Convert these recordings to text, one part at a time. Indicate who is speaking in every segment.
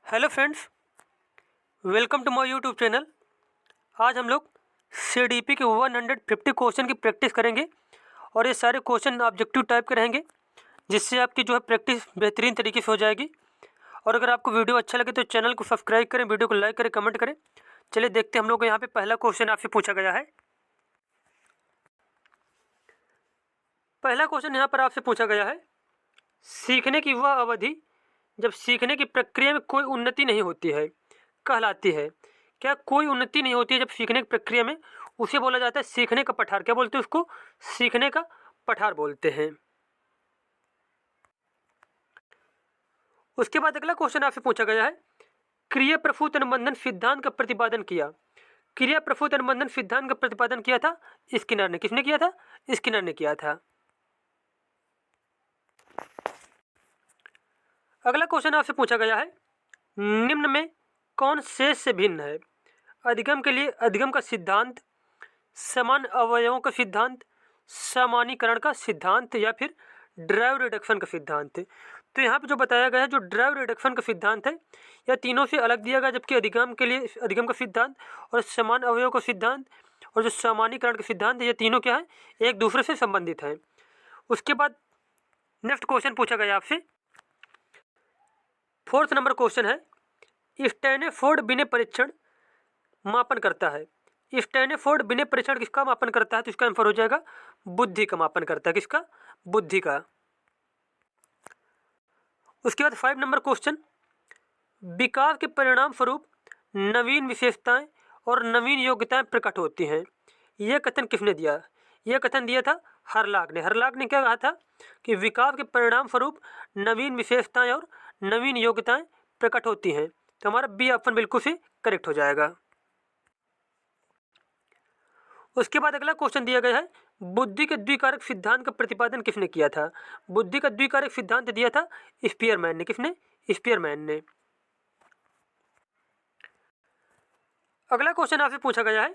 Speaker 1: Hello friends, welcome to my YouTube channel. आज हम लोग CDP के 150 क्वेश्चन की प्रैक्टिस करेंगे और ये सारे क्वेश्चन ऑब्जेक्टिव टाइप के रहेंगे, जिससे आपकी जो है प्रैक्टिस बेहतरीन तरीके से हो जाएगी। और अगर आपको वीडियो अच्छा लगे तो चैनल को सब्सक्राइब करें, वीडियो को लाइक करें, कमेंट करें। चलिए देखते हैं हम लोग को यहाँ पे पहला क्वेश्चन आपसे पूछा गया है। पहला क्वेश्चन यहाँ पर आपसे पूछा गया है, सीखने की वह अवधि जब सीखने की प्रक्रिया में कोई उन्नति नहीं होती है कहलाती है। क्या कोई उन्नति नहीं होती है जब सीखने की प्रक्रिया में, उसे बोला जाता है सीखने का पठार। क्या बोलते हैं उसको? सीखने का पठार बोलते हैं। उसके बाद अगला क्वेश्चन आपसे पूछा गया है, क्रिया प्रसूत अनुबंधन सिद्धांत का प्रतिपादन किया। क्रिया प्रसूत अनुबंधन सिद्धांत का प्रतिपादन किया था स्किनर ने। किसने किया था? स्किनर ने किया था। अगला क्वेश्चन आपसे पूछा गया है, निम्न में कौन शेष से भिन्न है? अधिगम के लिए अधिगम का सिद्धांत, समान अवयवों का सिद्धांत, सामान्यीकरण का सिद्धांत या फिर ड्राइव रिडक्शन का सिद्धांत। तो यहाँ पे जो बताया गया है, जो ड्राइव रिडक्शन का सिद्धांत है, यह तीनों से अलग दिया गया, जबकि अधिगम के लिए अधिगम का सिद्धांत और समान अवयव का सिद्धांत और जो सामान्यीकरण का सिद्धांत है, ये तीनों क्या है? एक दूसरे से संबंधित हैं। उसके बाद नेक्स्ट क्वेश्चन पूछा गया आपसे, 4th नंबर क्वेश्चन है, स्टैनफोर्ड बिने परीक्षण मापन करता है। स्टैनफोर्ड बिने परीक्षण किसका मापन करता है? तो इसका आंसर हो जाएगा बुद्धि का मापन करता है। किसका? बुद्धि का। उसके बाद 5 नंबर क्वेश्चन, विकास के परिणाम स्वरूप नवीन विशेषताएं और नवीन योग्यताएं प्रकट होती हैं। यह कथन किसने दिया? यह कथन दिया था हरलाक ने। हरलाक ने क्या कहा था कि विकास के परिणाम स्वरूप नवीन विशेषताएं और नवीन योग्यताएं प्रकट होती हैं। तो हमारा बी ऑप्शन बिल्कुल से करेक्ट हो जाएगा। उसके बाद अगला क्वेश्चन दिया गया है, बुद्धि के द्विकारक सिद्धांत का प्रतिपादन किसने किया था? बुद्धि का द्विकारक सिद्धांत दिया था स्पीयरमैन ने। किसने? स्पीयरमैन ने। अगला क्वेश्चन आपसे पूछा गया है,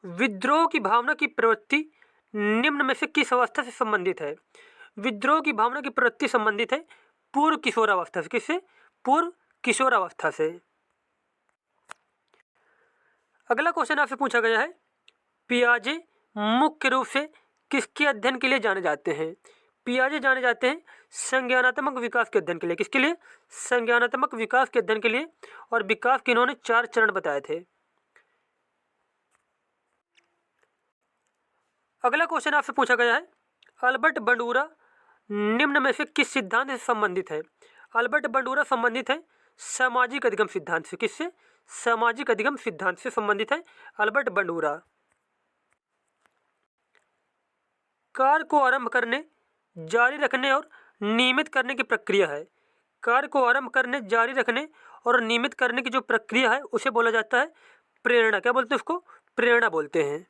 Speaker 1: विद्रोह की भावना की प्रवृत्ति निम्न में से किस अवस्था से संबंधित है? विद्रोह की भावना की प्रवृत्ति संबंधित है पूर्व किशोरावस्था से। किससे? पूर्व किशोरावस्था से। अगला क्वेश्चन आपसे पूछा गया है, पियाजे मुख्य रूप से किसके अध्ययन के लिए जाने जाते हैं? पियाजे जाने जाते हैं संज्ञानात्मक विकास के अध्ययन के लिए। किसके लिए? संज्ञानात्मक विकास के अध्ययन के लिए। और विकास के इन्होंने 4 चरण बताए थे। अगला क्वेश्चन आपसे पूछा गया है, अल्बर्ट बंडूरा निम्न में से किस सिद्धांत से संबंधित है? अल्बर्ट बंडूरा संबंधित है सामाजिक अधिगम सिद्धांत से। किससे? सामाजिक अधिगम सिद्धांत से संबंधित है अल्बर्ट बंडूरा। कार्य को आरंभ करने, जारी रखने और नियमित करने की प्रक्रिया है। कार्य को आरंभ करने, जारी रखने और नियमित करने की जो प्रक्रिया है, उसे बोला जाता है प्रेरणा। क्या बोलते हैं उसको? प्रेरणा बोलते हैं।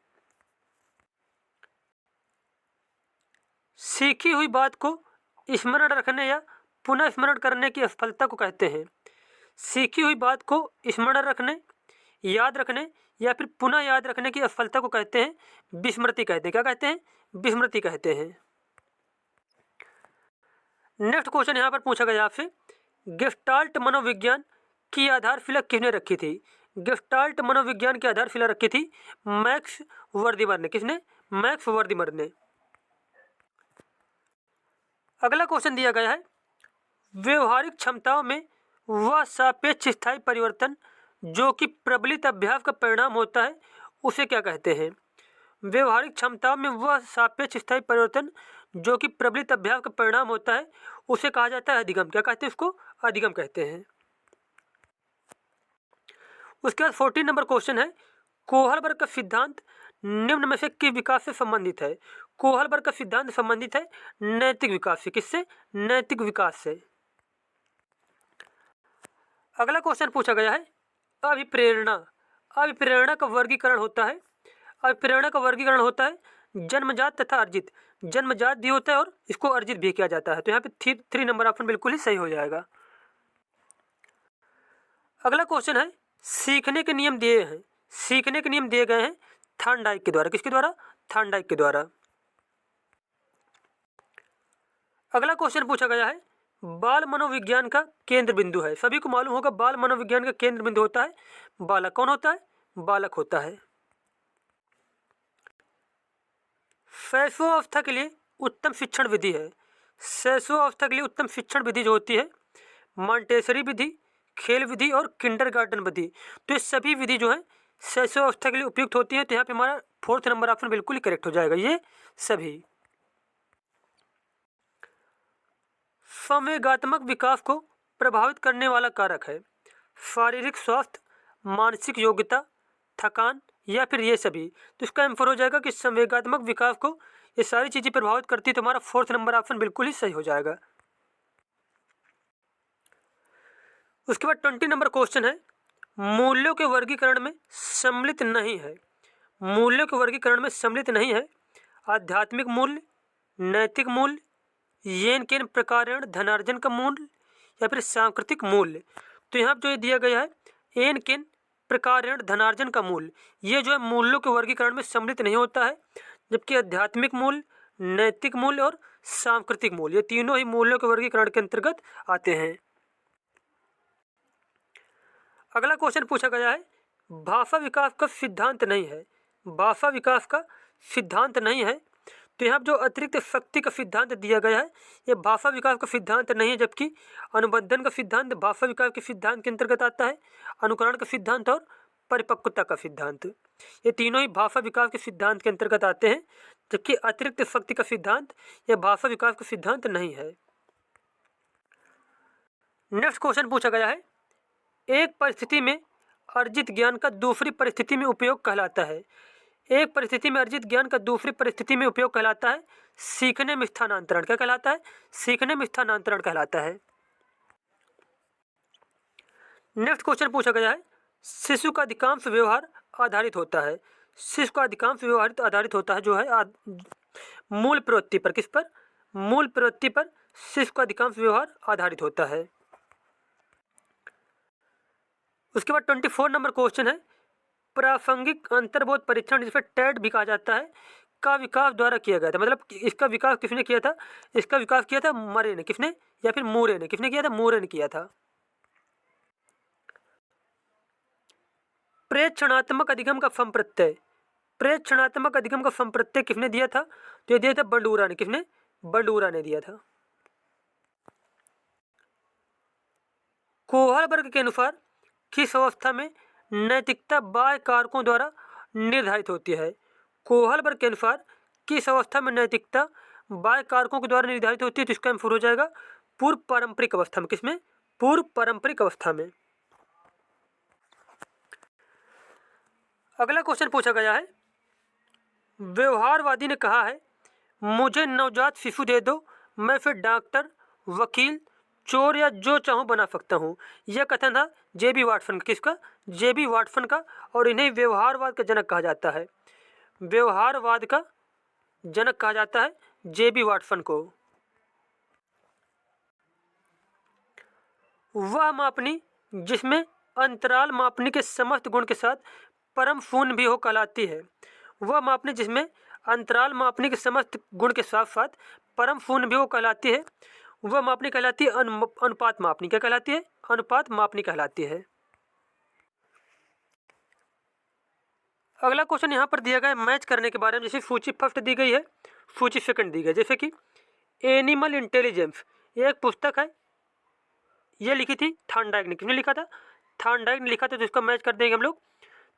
Speaker 1: सीखी हुई बात को स्मरण रखने या पुनः स्मरण करने की असफलता को कहते हैं। सीखी हुई बात को स्मरण रखने, याद रखने या फिर पुनः याद रखने की असफलता को कहते हैं विस्मृति कहते हैं। क्या कहते हैं? विस्मृति कहते हैं। नेक्स्ट क्वेश्चन यहाँ पर पूछा गया आपसे, गेस्टाल्ट मनोविज्ञान की आधारशिला किसने रखी थी? गेस्टाल्ट मनोविज्ञान की आधारशिला रखी थी मैक्स वर्दिमर ने। किसने? मैक्स वर्दिमर ने। अगला क्वेश्चन दिया गया है, व्यवहारिक क्षमताओं में वह सापेक्ष स्थायी परिवर्तन जो कि प्रबलित अभ्यास का परिणाम होता है, उसे क्या कहते हैं? व्यवहारिक क्षमताओं में वह सापेक्ष स्थायी परिवर्तन जो कि प्रबलित अभ्यास का परिणाम होता है, उसे कहा जाता है अधिगम। क्या कहते हैं उसको? अधिगम कहते हैं। उसके बाद 14 नंबर क्वेश्चन है, कोहलबर्ग का सिद्धांत निम्न में से किस विकास से संबंधित है? कोहलबर्ग का सिद्धांत संबंधित है नैतिक विकास से। किससे? नैतिक विकास से। अगला क्वेश्चन पूछा गया है, अभिप्रेरणा। अभिप्रेरणा का वर्गीकरण होता है, अभिप्रेरणा का वर्गीकरण होता है जन्मजात तथा अर्जित। जन्मजात भी होता है और इसको अर्जित भी किया जाता है। तो यहाँ पे 3 नंबर ऑप्शन बिल्कुल ही सही हो जाएगा। अगला क्वेश्चन है, सीखने के नियम दिए हैं। सीखने के नियम दिए गए हैं थॉर्नडाइक के द्वारा। किसके द्वारा? थॉर्नडाइक के द्वारा। अगला क्वेश्चन पूछा गया है, बाल मनोविज्ञान का केंद्र बिंदु है। सभी को मालूम होगा बाल मनोविज्ञान का केंद्र बिंदु होता है बालक। कौन होता है? बालक होता है। शैशवावस्था के लिए उत्तम शिक्षण विधि है। शैशवावस्था के लिए उत्तम शिक्षण विधि जो होती है मॉन्टेसरी विधि, खेल विधि और किंडरगार्टन विधि। तो ये सभी विधि जो है शैशवावस्था के लिए उपयुक्त होती है। तो यहाँ पे हमारा 4th नंबर ऑप्शन बिल्कुल ही करेक्ट हो जाएगा। ये सभी संवेगात्मक विकास को प्रभावित करने वाला कारक है शारीरिक स्वास्थ्य, मानसिक योग्यता, थकान या फिर ये सभी। तो इसका आंसर हो जाएगा कि संवेगात्मक विकास को ये सारी चीजें प्रभावित करती है। तो हमारा 4th नंबर ऑप्शन बिल्कुल ही सही हो जाएगा। उसके बाद 20 नंबर क्वेश्चन है मूल्यों के वर्गीकरण में सम्मिलित नहीं है। मूल्यों के वर्गीकरण में सम्मिलित नहीं है आध्यात्मिक मूल्य, नैतिक मूल्य, येन केन प्रकारेण धनार्जन का मूल्य या फिर सांस्कृतिक मूल्य। तो यहाँ जो ये दिया गया है येन केन प्रकारेण धनार्जन का मूल्य, ये जो है मूल्यों के वर्गीकरण में सम्मिलित नहीं होता है। जबकि आध्यात्मिक मूल्य, नैतिक मूल्य और सांस्कृतिक मूल्य ये तीनों ही मूल्यों के वर्गीकरण के अंतर्गत आते हैं। अगला क्वेश्चन पूछा गया है भाषा विकास का सिद्धांत नहीं है। भाषा विकास का सिद्धांत नहीं है। तो यहाँ जो अतिरिक्त शक्ति का सिद्धांत दिया गया है ये भाषा विकास का सिद्धांत नहीं है। जबकि अनुबंधन का सिद्धांत भाषा विकास के सिद्धांत के अंतर्गत आता है। अनुकरण का सिद्धांत और परिपक्वता का सिद्धांत ये तीनों ही भाषा विकास के सिद्धांत के अंतर्गत आते हैं। जबकि अतिरिक्त शक्ति का सिद्धांत यह भाषा विकास का सिद्धांत नहीं है। नेक्स्ट क्वेश्चन पूछा गया है एक परिस्थिति में अर्जित ज्ञान का दूसरी परिस्थिति में उपयोग कहलाता है। एक परिस्थिति में अर्जित ज्ञान का दूसरी परिस्थिति में उपयोग कहलाता है सीखने में स्थानांतरण। क्या कहलाता है? सीखने में स्थानांतरण कहलाता है। नेक्स्ट क्वेश्चन पूछा गया है शिशु का अधिकांश व्यवहार आधारित होता है। शिशु का अधिकांश व्यवहार आधारित होता है जो है मूल प्रवृत्ति पर। किस पर? मूल प्रवृत्ति पर शिशु का अधिकांश व्यवहार आधारित होता है। उसके बाद 24 नंबर क्वेश्चन है प्रासंगिक अंतर्बोध परीक्षण जिसे टेड भी कहा जाता है का विकास द्वारा किया गया था। मतलब इसका विकास किसने किया था? इसका विकास किया था मरे ने। किसने? या फिर मूरे ने। किसने किया था? मूरे ने किया था। प्रेक्षणात्मक अधिगम का संप्रत्यय, प्रेक्षणात्मक अधिगम का संप्रत्यय किसने दिया था? तो ये दिया था बंडूरा ने। किसने? बंडूरा ने दिया था। कोहल वर्ग के अनुसार किस अवस्था में नैतिकता बाह्य कारकों द्वारा निर्धारित होती है? कोहल वर्ग के अनुसार किस अवस्था में नैतिकता बाह्य कारकों के द्वारा निर्धारित होती है? तो इसका आंसर हो जाएगा पूर्व पारंपरिक अवस्था में। किसमें? पूर्व पारंपरिक अवस्था में। अगला क्वेश्चन पूछा गया है व्यवहारवादी ने कहा है मुझे नवजात शिशु दे दो मैं फिर डॉक्टर, वकील, चोर या जो चाहूँ बना सकता हूँ। यह कथन था जेबी वाटसन का। किसका? जेबी वाटसन का। और इन्हें व्यवहारवाद का जनक कहा जाता है। व्यवहारवाद का जनक कहा जाता है जेबी वाटसन को। वह मापनी जिसमें अंतराल मापनी के समस्त गुण के साथ परम शून्य भी हो कहलाती है। वह मापनी जिसमें अंतराल मापनी के समस्त गुण के साथ साथ परम शून्य भी हो कहलाती है। वह मापनी कहलाती है अनुपात मापनी। क्या कहलाती है? अनुपात मापनी कहलाती है। अगला क्वेश्चन यहाँ पर दिया गया है मैच करने के बारे में। जैसे सूची फर्स्ट दी गई है, सूची सेकंड दी गई। जैसे कि एनिमल इंटेलिजेंस ये एक पुस्तक है, ये लिखी थी थॉर्नडाइक ने। किसने लिखा था? थॉर्नडाइक ने लिखा था। तो इसका मैच कर देंगे हम लोग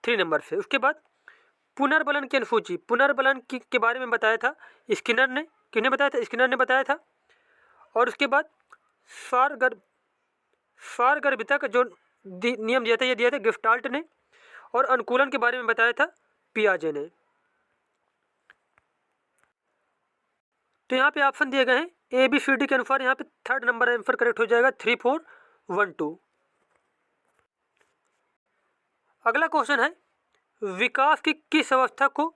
Speaker 1: 3 नंबर से। उसके बाद पुनर्बलन की अनुसूची, पुनर्बलन के बारे में बताया था स्किनर ने। किसने बताया था? स्किनर ने बताया था। और उसके बाद सारगर्भिता का जो नियम दिया था ये दिया था गेस्टाल्ट ने। और अनुकूलन के बारे में बताया था पियाजे ने। तो यहाँ पे ऑप्शन दिए गए हैं ABCD के अनुसार। यहाँ पे 3rd नंबर आंसर करेक्ट हो जाएगा 3, 4, 1, 2। अगला क्वेश्चन है विकास की किस अवस्था को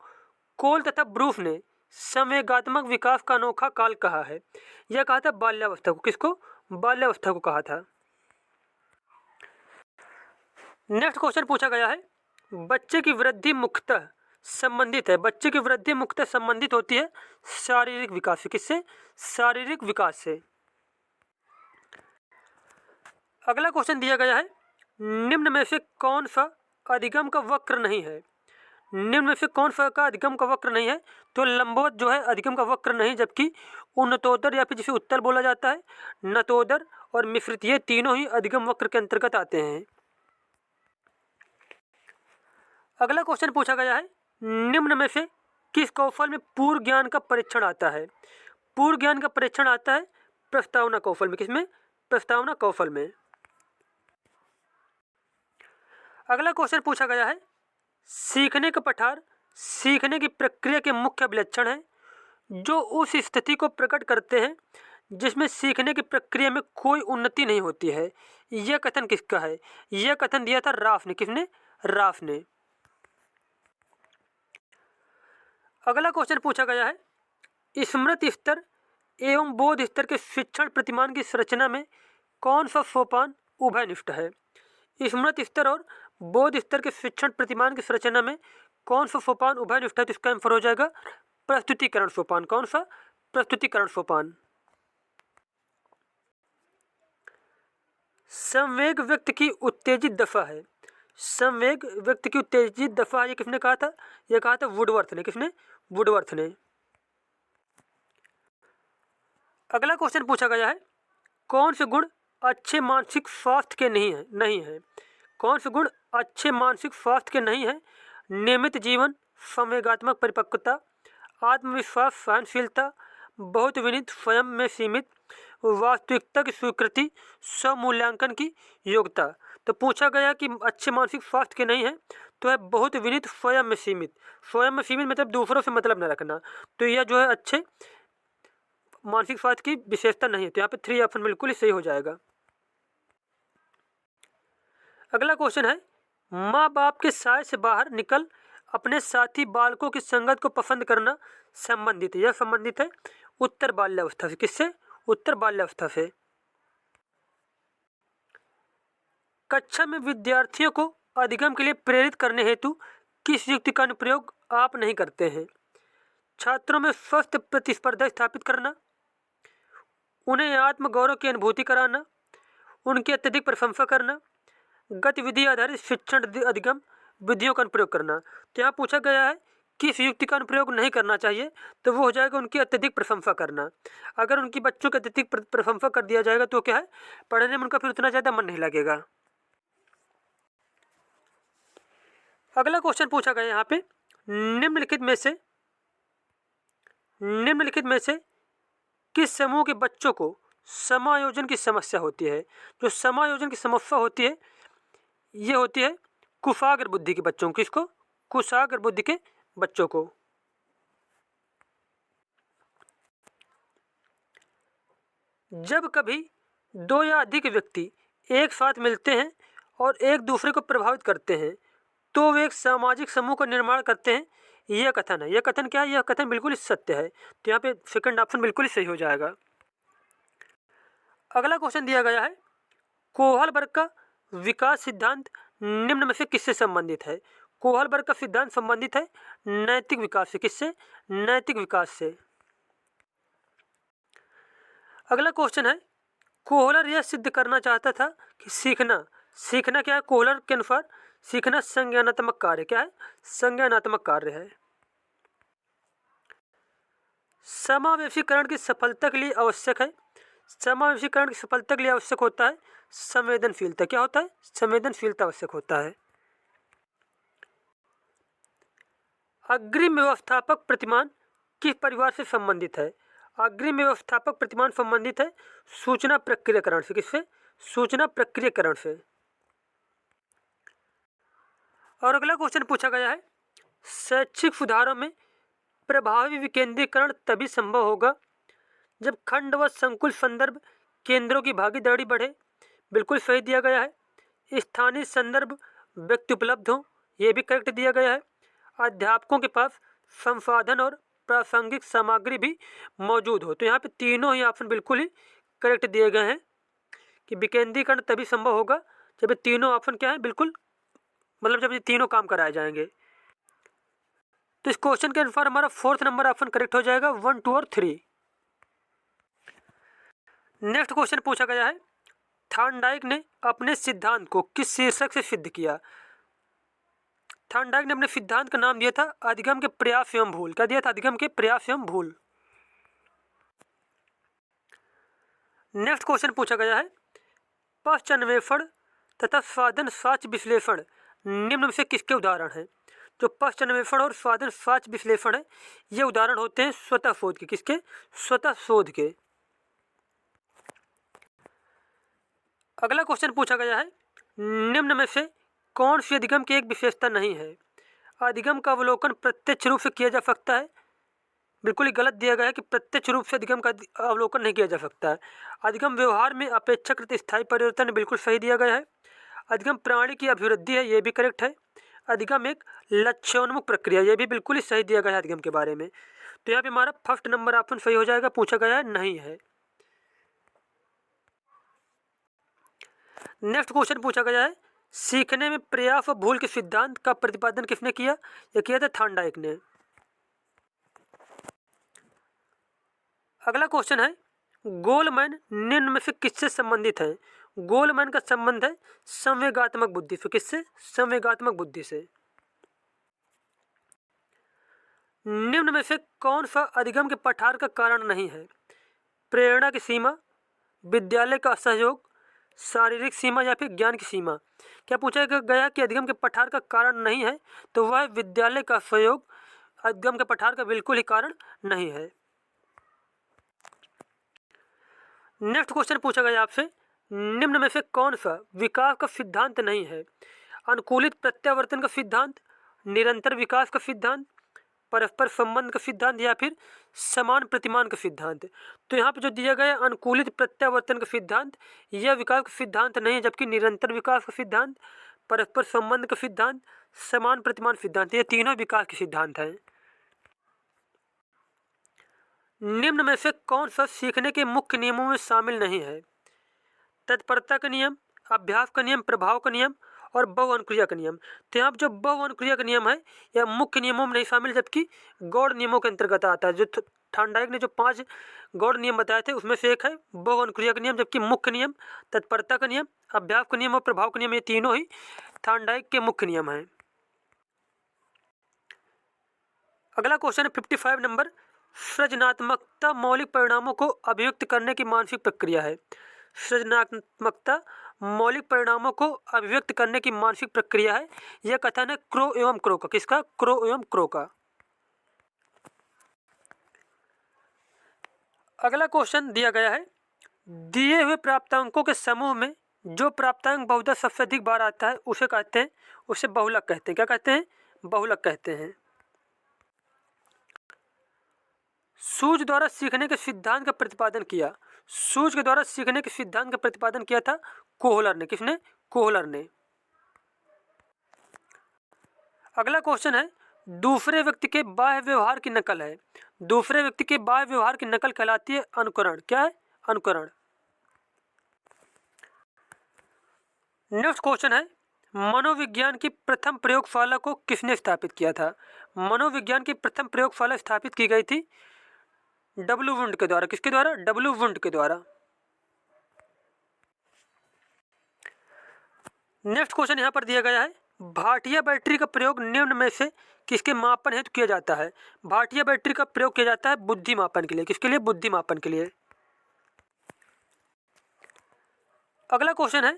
Speaker 1: कोल तथा ब्रूफ ने संवेगात्मक विकास का अनोखा काल कहा है? यह कहा था बाल्यावस्था को। किसको? बाल्यावस्था को कहा था। नेक्स्ट क्वेश्चन पूछा गया है बच्चे की वृद्धि मुख्यतः संबंधित है। बच्चे की वृद्धि मुख्यतः संबंधित होती है शारीरिक विकास से। किससे? शारीरिक विकास से। अगला क्वेश्चन दिया गया है, निम्न में से कौन सा अधिगम का वक्र नहीं है? निम्न में से कौन सा का अधिगम का वक्र नहीं है? तो लंबवत जो है अधिगम का वक्र नहीं, जबकि उन्नतोदर या फिर जिसे उत्तल बोला जाता है, नतोदर और मिश्रित, ये तीनों ही अधिगम वक्र के अंतर्गत आते हैं। अगला क्वेश्चन पूछा गया है, निम्न में से किस कौशल में पूर्व ज्ञान का परीक्षण आता है? पूर्व ज्ञान का परीक्षण आता है प्रस्तावना कौशल में। किसमें? प्रस्तावना कौशल में। अगला क्वेश्चन पूछा गया है, सीखने का पठार सीखने की प्रक्रिया के मुख्य विलक्षण है जो उस स्थिति को प्रकट करते हैं जिसमें सीखने की प्रक्रिया में कोई उन्नति नहीं होती है। यह कथन किसका है? यह कथन दिया था राफ ने। किसने? राफ ने। अगला क्वेश्चन पूछा गया है, स्मृति स्तर एवं बोध स्तर के शिक्षण प्रतिमान की संरचना में कौन सा सोपान उभयनिष्ठ है? स्मृति स्तर और बोध स्तर के शिक्षण प्रतिमान की संरचना में कौन सा सोपान उभयनिष्ठ है? तो इसका आंसर हो जाएगा प्रस्तुतिकरण सोपान। कौन सा? प्रस्तुतिकरण सोपान। संवेग व्यक्ति की उत्तेजित दशा है। संवेग व्यक्ति की उत्तेजित दशा है, ये किसने कहा था? यह कहा था वुडवर्थ ने। किसने? वुडवर्थ ने। अगला क्वेश्चन पूछा गया है, कौन से गुण अच्छे मानसिक स्वास्थ्य के नहीं है? कौन से गुण अच्छे मानसिक स्वास्थ्य के नहीं है? नियमित जीवन, संवेगात्मक परिपक्वता, आत्मविश्वास, सहनशीलता, बहुत विनीत, स्वयं में सीमित, वास्तविकता की स्वीकृति, स्वमूल्यांकन की योग्यता। तो पूछा गया कि अच्छे मानसिक स्वास्थ्य के नहीं है, तो है बहुत विनीत, स्वयं में सीमित। स्वयं में सीमित मतलब दूसरों से मतलब न रखना, तो यह जो है अच्छे मानसिक स्वास्थ्य की विशेषता नहीं है। तो यहाँ पे 3 ऑप्शन बिल्कुल ही सही हो जाएगा। अगला क्वेश्चन है, माँ बाप के साय से बाहर निकल अपने साथी बालकों की संगत को पसंद करना संबंधित है। यह संबंधित है उत्तर बाल्यावस्था से। किससे? उत्तर बाल्यावस्था से। कक्षा में विद्यार्थियों को अधिगम के लिए प्रेरित करने हेतु किस युक्ति का अनुप्रयोग आप नहीं करते हैं? छात्रों में स्वस्थ प्रतिस्पर्धा स्थापित करना, उन्हें आत्मगौरव की अनुभूति कराना, उनकी अत्यधिक प्रशंसा करना, गतिविधि आधारित शिक्षण अधिगम विधियों का अनुप्रयोग करना। तो यहाँ पूछा गया है किस युक्ति का अनुप्रयोग नहीं करना चाहिए, तो वो हो जाएगा उनकी अत्यधिक प्रशंसा करना। अगर उनकी बच्चों की अत्यधिक प्रशंसा कर दिया जाएगा तो क्या है, पढ़ने में उनका फिर उतना ज़्यादा मन नहीं लगेगा। अगला क्वेश्चन पूछा गया यहाँ पे, निम्नलिखित में से किस समूह के बच्चों को समायोजन की समस्या होती है? जो समायोजन की समस्या होती है, ये होती है कुशाग्र बुद्धि के बच्चों को। किसको? कुशाग्र बुद्धि के बच्चों को। जब कभी 2 या अधिक व्यक्ति एक साथ मिलते हैं और एक दूसरे को प्रभावित करते हैं तो वे एक सामाजिक समूह का निर्माण करते हैं, यह कथन है। यह कथन क्या है? यह कथन बिल्कुल ही सत्य है। तो यहाँ पे सेकंड ऑप्शन बिल्कुल ही सही हो जाएगा। अगला क्वेश्चन दिया गया है, कोहलबर्ग का विकास सिद्धांत निम्न में से किससे संबंधित है? कोहलबर्ग का सिद्धांत संबंधित है नैतिक विकास से। किससे? नैतिक विकास से। अगला क्वेश्चन है, कोहलर यह सिद्ध करना चाहता था कि सीखना क्या है? कोहलर के अनुसार सीखना संज्ञानात्मक कार्य। क्या है? संज्ञानात्मक कार्य है। समावेशीकरण की सफलता के लिए आवश्यक है। समावेशीकरण की सफलता के लिए आवश्यक होता है संवेदनशीलता। क्या होता है? संवेदनशीलता आवश्यक होता है। अग्रिम व्यवस्थापक प्रतिमान किस परिवार से संबंधित है? अग्रिम व्यवस्थापक प्रतिमान संबंधित है सूचना प्रक्रियाकरण से। किससे? सूचना प्रक्रियाकरण से। और अगला क्वेश्चन पूछा गया है, शैक्षिक सुधारों में प्रभावी विकेंद्रीकरण तभी संभव होगा जब खंड व संकुल संदर्भ केंद्रों की भागीदारी बढ़े। बिल्कुल सही दिया गया है। स्थानीय संदर्भ व्यक्ति उपलब्ध हो, यह भी करेक्ट दिया गया है। अध्यापकों के पास संसाधन और प्रासंगिक सामग्री भी मौजूद हो। तो यहाँ पे तीनों ही ऑप्शन बिल्कुल ही करेक्ट दिए गए हैं कि विकेंद्रीकरण तभी संभव होगा जब ये तीनों ऑप्शन क्या है, बिल्कुल मतलब जब ये तीनों काम कराए जाएंगे। तो इस क्वेश्चन के अनुसार हमारा 4th नंबर ऑप्शन करेक्ट हो जाएगा, 1, 2 और 3। नेक्स्ट क्वेश्चन पूछा गया है, थॉर्नडाइक ने अपने सिद्धांत को किस शीर्षक से सिद्ध किया? थॉर्नडाइक ने अपने सिद्धांत का नाम दिया था अधिगम के प्रयास एवं भूल। क्या दिया था? अधिगम के प्रयास एवं भूल। नेक्स्ट क्वेश्चन पूछा गया है, पश्च अन्वेषण तथा स्वाधन स्वाच विश्लेषण निम्न में से किसके उदाहरण हैं? जो पश्च अन्वेषण और स्वाधन स्वाच विश्लेषण है, ये उदाहरण होते हैं स्वतः शोध के। किसके? स्वतः शोध के। अगला क्वेश्चन पूछा गया है, निम्न में से कौन सी अधिगम की एक विशेषता नहीं है? अधिगम का अवलोकन प्रत्यक्ष रूप से किया जा सकता है। बिल्कुल ही गलत दिया गया है कि प्रत्यक्ष रूप से अधिगम का अवलोकन नहीं किया जा सकता है। अधिगम व्यवहार में अपेक्षाकृत स्थायी परिवर्तन बिल्कुल सही दिया गया है। अधिगम प्राणी की अभिवृद्धि है, ये भी करेक्ट है। अधिगम एक लक्ष्योन्मुख प्रक्रिया, ये भी बिल्कुल ही सही दिया गया है अधिगम के बारे में। तो यहाँ पे हमारा फर्स्ट नंबर ऑप्शन सही हो जाएगा। पूछा गया है नहीं है। नेक्स्ट क्वेश्चन पूछा गया है, सीखने में प्रयास और भूल के सिद्धांत का प्रतिपादन किसने किया? यह किया था थॉर्नडाइक ने। अगला क्वेश्चन है, गोलमैन निम्न में से किससे संबंधित है? गोलमैन का संबंध है संवेगात्मक बुद्धि से। किससे? संवेगात्मक बुद्धि से। निम्न में से कौन सा अधिगम के पठार का कारण नहीं है? प्रेरणा की सीमा, विद्यालय का सहयोग, शारीरिक सीमा या फिर ज्ञान की सीमा। क्या पूछा गया कि अधिगम के पठार का कारण नहीं है? तो वह विद्यालय का सहयोग अधिगम के पठार का बिल्कुल ही कारण नहीं है। नेक्स्ट क्वेश्चन पूछा गया आपसे, निम्न में से कौन सा विकास का सिद्धांत नहीं है? अनुकूलित प्रत्यावर्तन का सिद्धांत, निरंतर विकास का सिद्धांत, परस्पर संबंध का सिद्धांत या फिर समान प्रतिमान का सिद्धांत। तो यहाँ पे जो दिया गया अनुकूलित प्रत्यावर्तन का सिद्धांत, यह विकास का सिद्धांत नहीं है, जबकि निरंतर विकास का सिद्धांत, परस्पर संबंध का सिद्धांत, समान प्रतिमान सिद्धांत, ये तीनों विकास के सिद्धांत हैं। निम्न में से कौन सा सीखने के मुख्य नियमों में शामिल नहीं है? तत्परता का नियम, अभ्यास का नियम, प्रभाव का नियम और बहुअनुक्रिया का नियम। तो यहाँ जो बहुअनुक्रिया का नियम है यह मुख्य नियमों में नहीं शामिल, जबकि गौड़ नियमों के अंतर्गत आता है। जो थॉर्नडाइक ने जो 5 गौड़ नियम बताए थे उसमें से एक है बहुअनुक्रिया का नियम, जबकि मुख्य नियम तत्परता का नियम, अभ्यास का नियम और प्रभाव का नियम, ये तीनों ही थॉर्नडाइक के मुख्य नियम हैं। अगला क्वेश्चन है 55 नंबर, सृजनात्मकता मौलिक परिणामों को अभिव्यक्त करने की मानसिक प्रक्रिया है। सृजनात्मकता मौलिक परिणामों को अभिव्यक्त करने की मानसिक प्रक्रिया है। यह कथन है क्रो एवं क्रो का। किसका? क्रो एवं क्रो का। अगला क्वेश्चन दिया गया है, दिए हुए प्राप्तांकों के समूह में जो प्राप्तांक बहुधा सबसे अधिक बार आता है उसे कहते हैं, उसे बहुलक कहते हैं। क्या कहते हैं? बहुलक कहते हैं। सूझ द्वारा सीखने के सिद्धांत का प्रतिपादन किया। सूझ के द्वारा सीखने के सिद्धांत का प्रतिपादन किया था कोहलर ने। किसने? कोहलर ने। अगला क्वेश्चन है, दूसरे व्यक्ति के बाह्य व्यवहार की नकल है। दूसरे व्यक्ति के बाह्य व्यवहार की नकल कहलाती है अनुकरण। क्या है? अनुकरण। नेक्स्ट क्वेश्चन है, मनोविज्ञान की प्रथम प्रयोगशाला को किसने स्थापित किया था? मनोविज्ञान की प्रथम प्रयोगशाला स्थापित की गई थी डब्ल्यू वुंड के द्वारा। किसके द्वारा? डब्ल्यू वुंड के द्वारा। नेक्स्ट क्वेश्चन यहाँ पर दिया गया है, भाटिया बैटरी का प्रयोग निम्न में से किसके मापन हेतु किया जाता है? भाटिया बैटरी का प्रयोग किया जाता है बुद्धि मापन के लिए। किसके लिए? बुद्धि मापन के लिए। अगला क्वेश्चन है,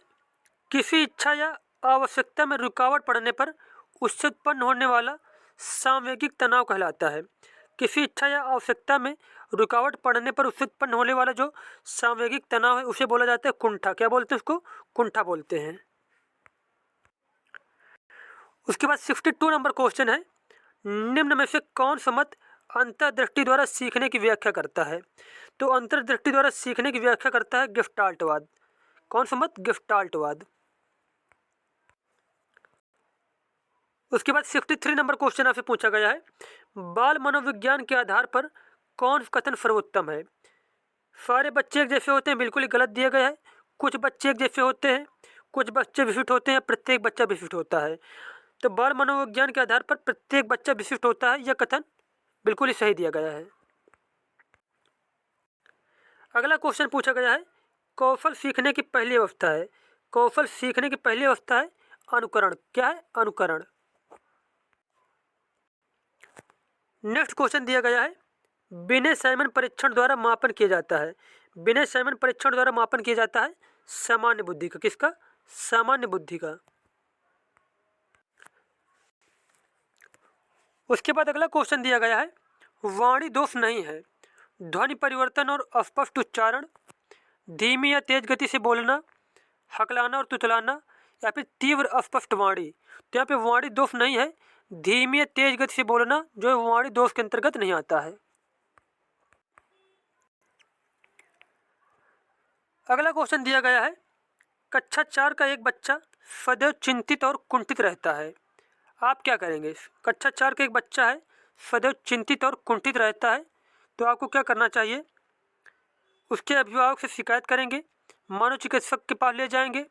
Speaker 1: किसी इच्छा या आवश्यकता में रुकावट पड़ने पर उससे उत्पन्न होने वाला सामवेगिक तनाव कहलाता है। किसी इच्छा या आवश्यकता में रुकावट पड़ने पर उससे उत्पन्न होने वाला जो सामवेगिक तनाव है उसे बोला जाता है कुंठा। क्या बोलते हैं उसको? कुंठा बोलते हैं। उसके बाद 62 नंबर क्वेश्चन है, निम्न में से कौन सा मत अंतर्दृष्टि द्वारा सीखने की व्याख्या करता है? तो अंतर्दृष्टि द्वारा सीखने की व्याख्या करता है गेस्टाल्टवाद। कौन सा मत? गेस्टाल्टवाद। उसके बाद 63 नंबर क्वेश्चन आपसे पूछा गया है, बाल मनोविज्ञान के आधार पर कौन कथन सर्वोत्तम है? सारे बच्चे एक जैसे होते हैं, बिल्कुल ही गलत दिया गया है। कुछ बच्चे एक जैसे होते हैं, कुछ बच्चे विशिष्ट होते हैं, प्रत्येक बच्चा विशिष्ट होता है। तो बाल मनोविज्ञान के आधार पर प्रत्येक बच्चा विशिष्ट होता है, यह कथन बिल्कुल ही सही दिया गया है। अगला क्वेश्चन पूछा गया है, कौशल सीखने की पहली अवस्था है। कौशल सीखने की पहली अवस्था है अनुकरण। क्या है? अनुकरण। नेक्स्ट क्वेश्चन दिया गया है, विनय साइमन परीक्षण द्वारा मापन किया जाता है। विनय साइमन परीक्षण द्वारा मापन किया जाता है सामान्य बुद्धि का। किसका? सामान्य बुद्धि का। उसके बाद अगला क्वेश्चन दिया गया है, वाणी दोष नहीं है। ध्वनि परिवर्तन और अस्पष्ट उच्चारण, धीमी या तेज गति से बोलना, हकलाना और तुतलाना, या फिर तीव्र अस्पष्ट वाणी। तो यहाँ पे वाणी दोष नहीं है, धीमी या तेज गति से बोलना जो वाणी दोष के अंतर्गत नहीं आता है। अगला क्वेश्चन दिया गया है, कक्षा 4 का एक बच्चा सदैव चिंतित और कुंठित रहता है। आप क्या करेंगे? कक्षा 4 का एक बच्चा है, सदैव चिंतित और कुंठित रहता है, तो आपको क्या करना चाहिए? उसके अभिभावक से शिकायत करेंगे, मनोचिकित्सक के पास ले जाएंगे,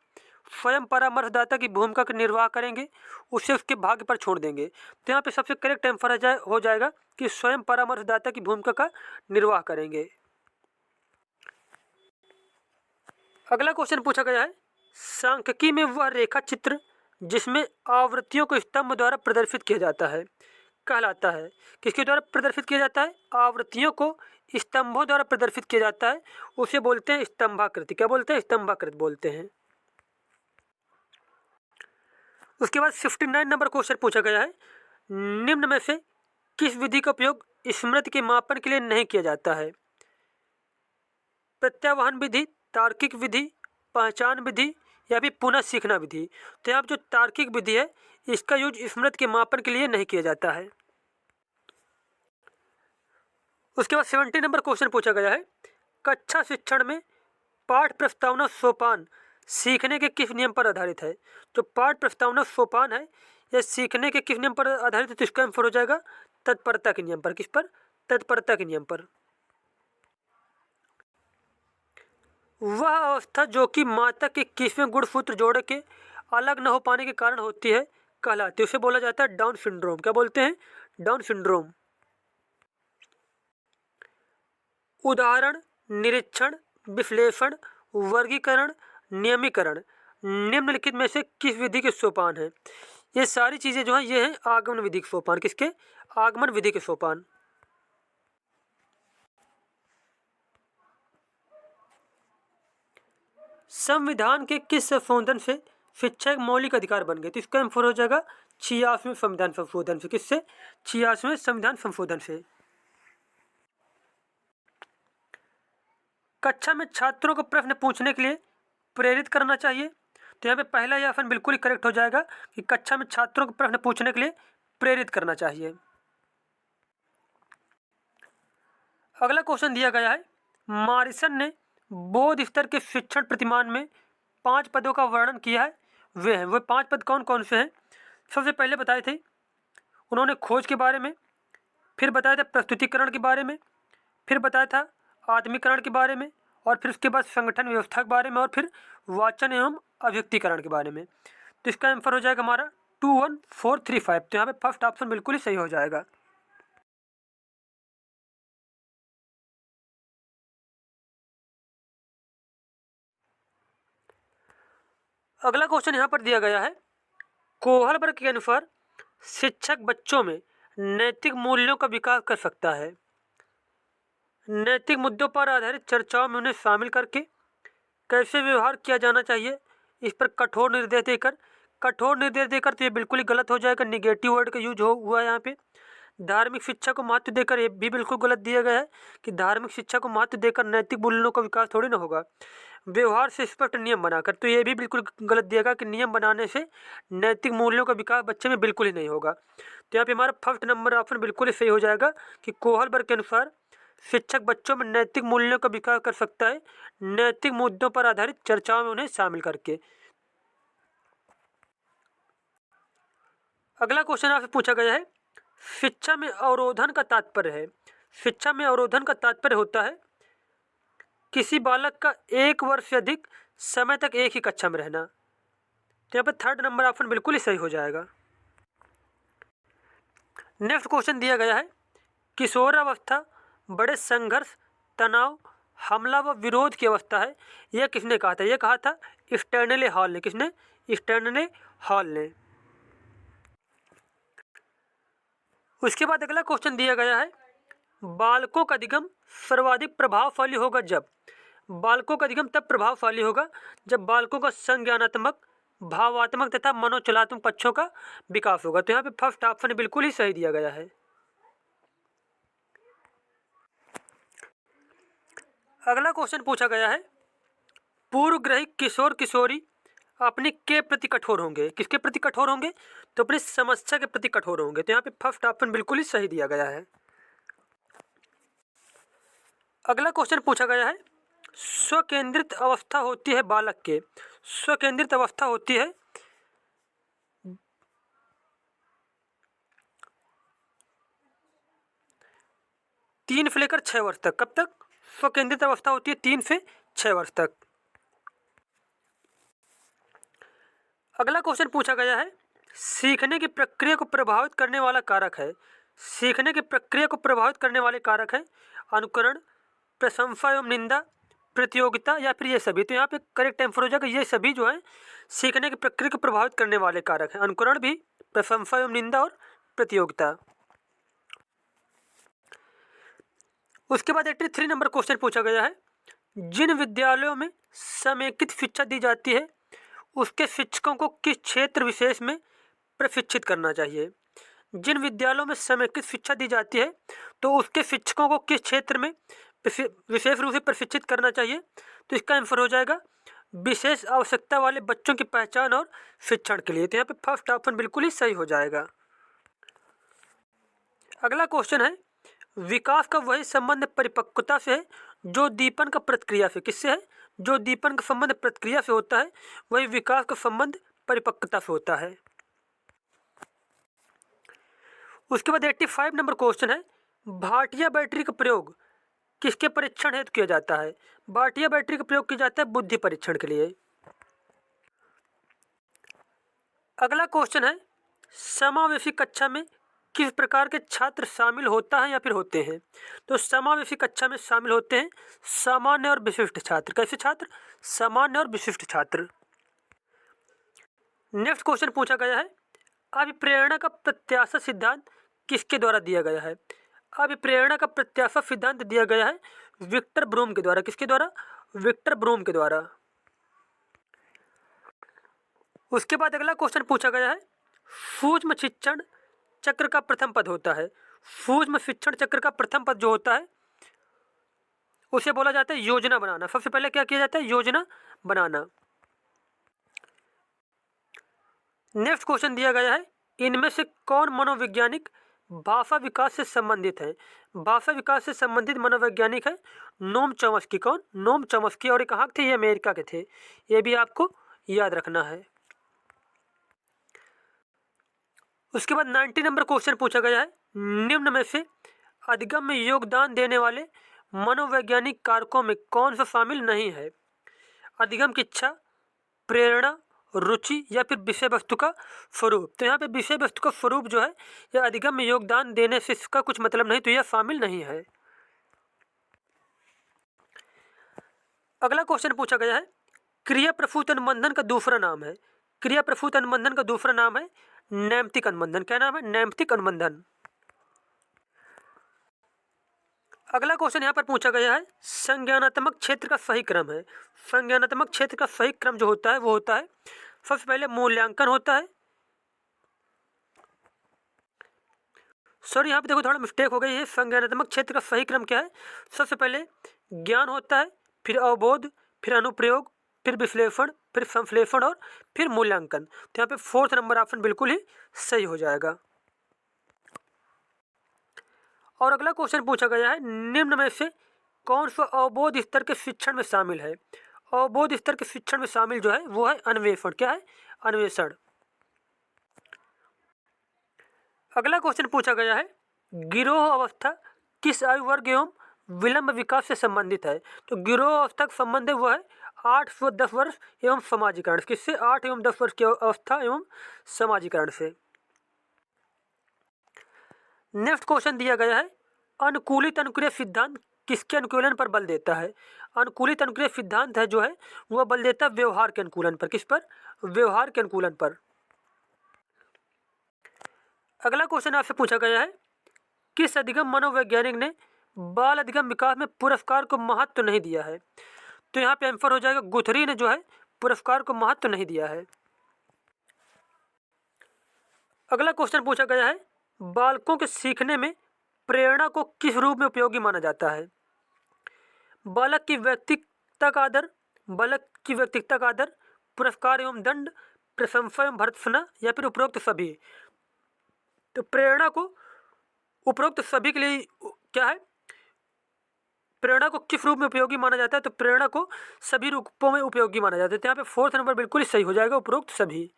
Speaker 1: स्वयं परामर्शदाता की भूमिका का निर्वाह करेंगे, उसे उसके भाग्य पर छोड़ देंगे। तो यहाँ पे सबसे करेक्ट आंसर हो जाएगा कि स्वयं परामर्शदाता की भूमिका का निर्वाह करेंगे। अगला क्वेश्चन पूछा गया है, सांख्यिकी में वह रेखा चित्र जिसमें आवृत्तियों को स्तंभ द्वारा प्रदर्शित किया जाता है कहलाता है। किसके द्वारा प्रदर्शित किया जाता है? आवृत्तियों को स्तंभों द्वारा प्रदर्शित किया जाता है, उसे बोलते हैं स्तंभाकृति। क्या बोलते हैं? स्तंभाकृति बोलते हैं। उसके बाद 59 नंबर क्वेश्चन पूछा गया है, निम्न में से किस विधि का उपयोग स्मृति के मापन के लिए नहीं किया जाता है? प्रत्यावाहन विधि, तार्किक विधि, पहचान विधि, या फिर पुनः सीखना विधि। तो यहाँ जो तार्किक विधि है इसका यूज स्मृति के मापन के लिए नहीं किया जाता है। उसके बाद 70 नंबर क्वेश्चन पूछा गया है, कक्षा शिक्षण में पाठ प्रस्तावना सोपान सीखने के किस नियम पर आधारित है? जो पाठ प्रस्तावना सोपान है यह सीखने के किस नियम पर आधारित है? तो इसका आंसर हो जाएगा तत्परता के नियम पर। किस पर? तत्परता के नियम पर। वह अवस्था जो कि माता के 21वें गुणसूत्र जोड़े के अलग न हो पाने के कारण होती है कहलाती है, उसे बोला जाता है डाउन सिंड्रोम। क्या बोलते हैं? Down syndrome. उदाहरण, निरीक्षण, विश्लेषण, वर्गीकरण, नियमीकरण निम्नलिखित में से किस विधि के सोपान है? ये सारी चीजें जो है ये है आगमन विधि के सोपान। किसके? आगमन विधि के सोपान। संविधान के किस संशोधन से शिक्षा एक मौलिक अधिकार बन गए? तो इसका आंसर हो जाएगा 86वें संविधान संशोधन से। किससे? 86वें संविधान संशोधन से। कक्षा में छात्रों को प्रश्न पूछने के लिए प्रेरित करना चाहिए। तो यहाँ पे पहला यह ऑप्शन बिल्कुल ही करेक्ट हो जाएगा कि कक्षा में छात्रों को प्रश्न पूछने के लिए प्रेरित करना चाहिए। अगला क्वेश्चन दिया गया है, मॉरिसन ने बौद्ध स्तर के शिक्षण प्रतिमान में 5 पदों का वर्णन किया है। वे 5 पद कौन कौन से हैं? सबसे पहले बताए थे उन्होंने खोज के बारे में, फिर बताया था प्रस्तुतिकरण के बारे में, फिर बताया था आत्मीकरण के बारे में, और फिर उसके बाद संगठन व्यवस्था के बारे में, और फिर वाचन एवं अभिव्यक्तिकरण के बारे में। तो इसका आंसर हो जाएगा हमारा 21435। तो यहाँ पे फर्स्ट ऑप्शन बिल्कुल ही सही हो जाएगा। अगला क्वेश्चन यहाँ पर दिया गया है, कोहलबर्ग के अनुसार शिक्षक बच्चों में नैतिक मूल्यों का विकास कर सकता है। नैतिक मुद्दों पर आधारित चर्चाओं में उन्हें शामिल करके कैसे व्यवहार किया जाना चाहिए इस पर कठोर निर्देश देकर तो ये बिल्कुल ही गलत हो जाएगा। निगेटिव वर्ड का यूज हुआ है यहाँ पे। धार्मिक शिक्षा को महत्व देकर, ये भी बिल्कुल गलत दिया गया है कि धार्मिक शिक्षा को महत्व देकर नैतिक मूल्यों का विकास थोड़ी ना होगा। व्यवहार से स्पष्ट नियम बनाकर, तो ये भी बिल्कुल गलत दिया गया कि नियम बनाने से नैतिक मूल्यों का विकास बच्चे में बिल्कुल ही नहीं होगा। तो यहाँ पे हमारा फर्स्ट नंबर ऑप्शन बिल्कुल ही सही हो जाएगा कि कोहलबर्ग के अनुसार शिक्षक बच्चों में नैतिक मूल्यों का विकास कर सकता है नैतिक मुद्दों पर आधारित चर्चाओं में उन्हें शामिल करके। अगला क्वेश्चन आपसे पूछा गया है, शिक्षा में अवरोधन का तात्पर्य है। शिक्षा में अवरोधन का तात्पर्य होता है किसी बालक का 1 वर्ष से अधिक समय तक एक ही कक्षा में रहना। तो यहाँ पर थर्ड नंबर ऑप्शन बिल्कुल ही सही हो जाएगा। नेक्स्ट क्वेश्चन दिया गया है, किशोरावस्था बड़े संघर्ष, तनाव, हमला व विरोध की अवस्था है, यह किसने कहा था? यह कहा था स्टैनले हॉल ने। किसने? स्टैनले हॉल ने। उसके बाद अगला क्वेश्चन दिया गया है, बालकों का अधिगम सर्वाधिक प्रभावशाली होगा जब। बालकों का अधिगम तब प्रभावशाली होगा जब बालकों का संज्ञानात्मक, भावात्मक तथा मनोचलात्मक पक्षों का विकास होगा। तो यहाँ पे फर्स्ट ऑप्शन बिल्कुल ही सही दिया गया है। अगला क्वेश्चन पूछा गया है, पूर्वग्रही किशोर किशोरी अपने के प्रति कठोर होंगे। किसके प्रति कठोर होंगे? तो अपनी समस्या के प्रति कठोर होंगे। तो यहाँ पे फर्स्ट ऑप्शन बिल्कुल ही सही दिया गया है। अगला क्वेश्चन पूछा गया है, स्वकेंद्रित अवस्था होती है बालक के। स्वकेंद्रित अवस्था होती है 3 से लेकर 6 वर्ष तक। कब तक स्वकेंद्रित अवस्था होती है? 3 से 6 वर्ष तक। अगला क्वेश्चन पूछा गया है, सीखने की प्रक्रिया को प्रभावित करने वाला कारक है। सीखने की प्रक्रिया को प्रभावित करने वाले कारक है अनुकरण, प्रशंसा एवं निंदा, प्रतियोगिता या फिर ये सभी। तो यहाँ पे करेक्ट आंसर हो जाएगा ये सभी जो है सीखने की प्रक्रिया को प्रभावित करने वाले कारक हैं। अनुकरण भी, प्रशंसा एवं निंदा और प्रतियोगिता। उसके बाद 83 नंबर क्वेश्चन पूछा गया है, जिन विद्यालयों में समेकित शिक्षा दी जाती है उसके शिक्षकों को किस क्षेत्र विशेष में प्रशिक्षित करना चाहिए। जिन विद्यालयों में समेकित शिक्षा दी जाती है तो उसके शिक्षकों को किस क्षेत्र में विशेष रूप से प्रशिक्षित करना चाहिए। तो इसका आंसर हो जाएगा विशेष आवश्यकता वाले बच्चों की पहचान और शिक्षण के लिए। तो यहाँ पे फर्स्ट ऑप्शन बिल्कुल ही सही हो जाएगा। अगला क्वेश्चन है, विकास का वही संबंध परिपक्वता से है जो दीपन का प्रतिक्रिया से। किससे है? जो दीपन का संबंध प्रतिक्रिया से होता है वही विकास का संबंध परिपक्वता से होता है। उसके बाद 85 नंबर क्वेश्चन है, भाटिया बैटरी का प्रयोग किसके परीक्षण हेतु किया जाता है। भाटिया बैटरी का प्रयोग किया जाता है बुद्धि परीक्षण के लिए। अगला क्वेश्चन है, समावेशी कक्षा में किस प्रकार के छात्र शामिल होता है या फिर होते हैं। तो समावेशी कक्षा में शामिल होते हैं सामान्य और विशिष्ट छात्र। कैसे छात्र? सामान्य और विशिष्ट छात्र। नेक्स्ट क्वेश्चन पूछा गया है, अभिप्रेरणा का प्रत्याशा सिद्धांत किसके द्वारा दिया गया है। अभिप्रेरणा का प्रत्याशा सिद्धांत दिया गया है विक्टर ब्रूम के द्वारा। किसके द्वारा? विक्टर ब्रूम के द्वारा। उसके बाद अगला क्वेश्चन पूछा गया है, सूक्ष्म शिक्षण चक्र का प्रथम पद होता है। सूक्ष्म शिक्षण चक्र का प्रथम पद जो होता है उसे बोला जाता है योजना बनाना। सबसे पहले क्या किया जाता है? योजना बनाना। नेक्स्ट क्वेश्चन दिया गया है, इनमें से कौन मनोवैज्ञानिक भाषा विकास से संबंधित है। भाषा विकास से संबंधित मनोवैज्ञानिक है नोम चॉम्स्की। कौन? Noam Chomsky. और ये कहाँ के थे? ये अमेरिका के थे। ये भी आपको याद रखना है। उसके बाद 90 नंबर क्वेश्चन पूछा गया है, निम्न में से अधिगम में योगदान देने वाले मनोवैज्ञानिक कारकों में कौन सा शामिल नहीं है। अधिगम की इच्छा, प्रेरणा, रुचि या फिर विषय वस्तु का स्वरूप। तो यहाँ पे विषय वस्तु का स्वरूप जो है यह अधिगम में योगदान देने से इसका कुछ मतलब नहीं, तो यह शामिल नहीं है। अगला क्वेश्चन पूछा गया है, क्रिया प्रसूत अनुबंधन का दूसरा नाम है। क्रिया प्रसूत अनुबंधन का दूसरा नाम है नैमित्तिक अनुबंधन। क्या नाम है? नैमित्तिक अनुबंधन। अगला क्वेश्चन यहाँ पर पूछा गया है, संज्ञानात्मक क्षेत्र का सही क्रम है। संज्ञानात्मक क्षेत्र का सही क्रम जो होता है वो होता है, सबसे पहले मूल्यांकन होता है। सॉरी, यहाँ पे देखो थोड़ा मिस्टेक हो गई है। संज्ञानात्मक क्षेत्र का सही क्रम क्या है? सबसे पहले ज्ञान होता है, फिर अवबोध, फिर अनुप्रयोग, फिर विश्लेषण, फिर संश्लेषण और फिर मूल्यांकन। तो यहाँ पे 4th नंबर ऑप्शन बिल्कुल ही सही हो जाएगा। और अगला क्वेश्चन पूछा गया है, निम्न में से कौन सा अवबोध स्तर के शिक्षण में शामिल है। अवबोध स्तर के शिक्षण में शामिल जो है वो है अन्वेषण। क्या है? अन्वेषण। अगला क्वेश्चन पूछा गया है, गिरोह अवस्था किस आयु वर्ग एवं विलंब विकास से संबंधित है। तो गिरोह अवस्था का संबंध है वो है 8 से 10 वर्ष एवं समाजीकरण। किससे? 8 एवं 10 वर्ष की अवस्था एवं समाजीकरण से। नेक्स्ट क्वेश्चन दिया गया है, अनुकूलित अनुक्रिया सिद्धांत किसके अनुकूलन पर बल देता है? अनुकूलित अनुक्रिया सिद्धांत है जो है वह बल देता है व्यवहार के अनुकूलन पर। किस पर? व्यवहार के अनुकूलन पर। अगला क्वेश्चन आपसे पूछा गया है, किस अधिगम मनोवैज्ञानिक ने बाल अधिगम विकास में पुरस्कार को महत्व नहीं दिया है? तो यहाँ पे आंसर हो जाएगा गुथरी ने जो है पुरस्कार को महत्व नहीं दिया है। अगला क्वेश्चन पूछा गया है, बालकों के सीखने में प्रेरणा को किस रूप में उपयोगी माना जाता है? बालक की व्यक्तित्व का आदर, बालक की व्यक्तित्व का आदर, पुरस्कार एवं दंड, प्रशंसा एवं भर्त्सना, या फिर उपरोक्त सभी। तो प्रेरणा को उपरोक्त सभी के लिए क्या है, प्रेरणा को किस रूप में उपयोगी माना जाता है? तो प्रेरणा को सभी रूपों में उपयोगी माना जाता है। तो यहाँ पे फोर्थ नंबर बिल्कुल ही सही हो जाएगा, उपरोक्त सभी।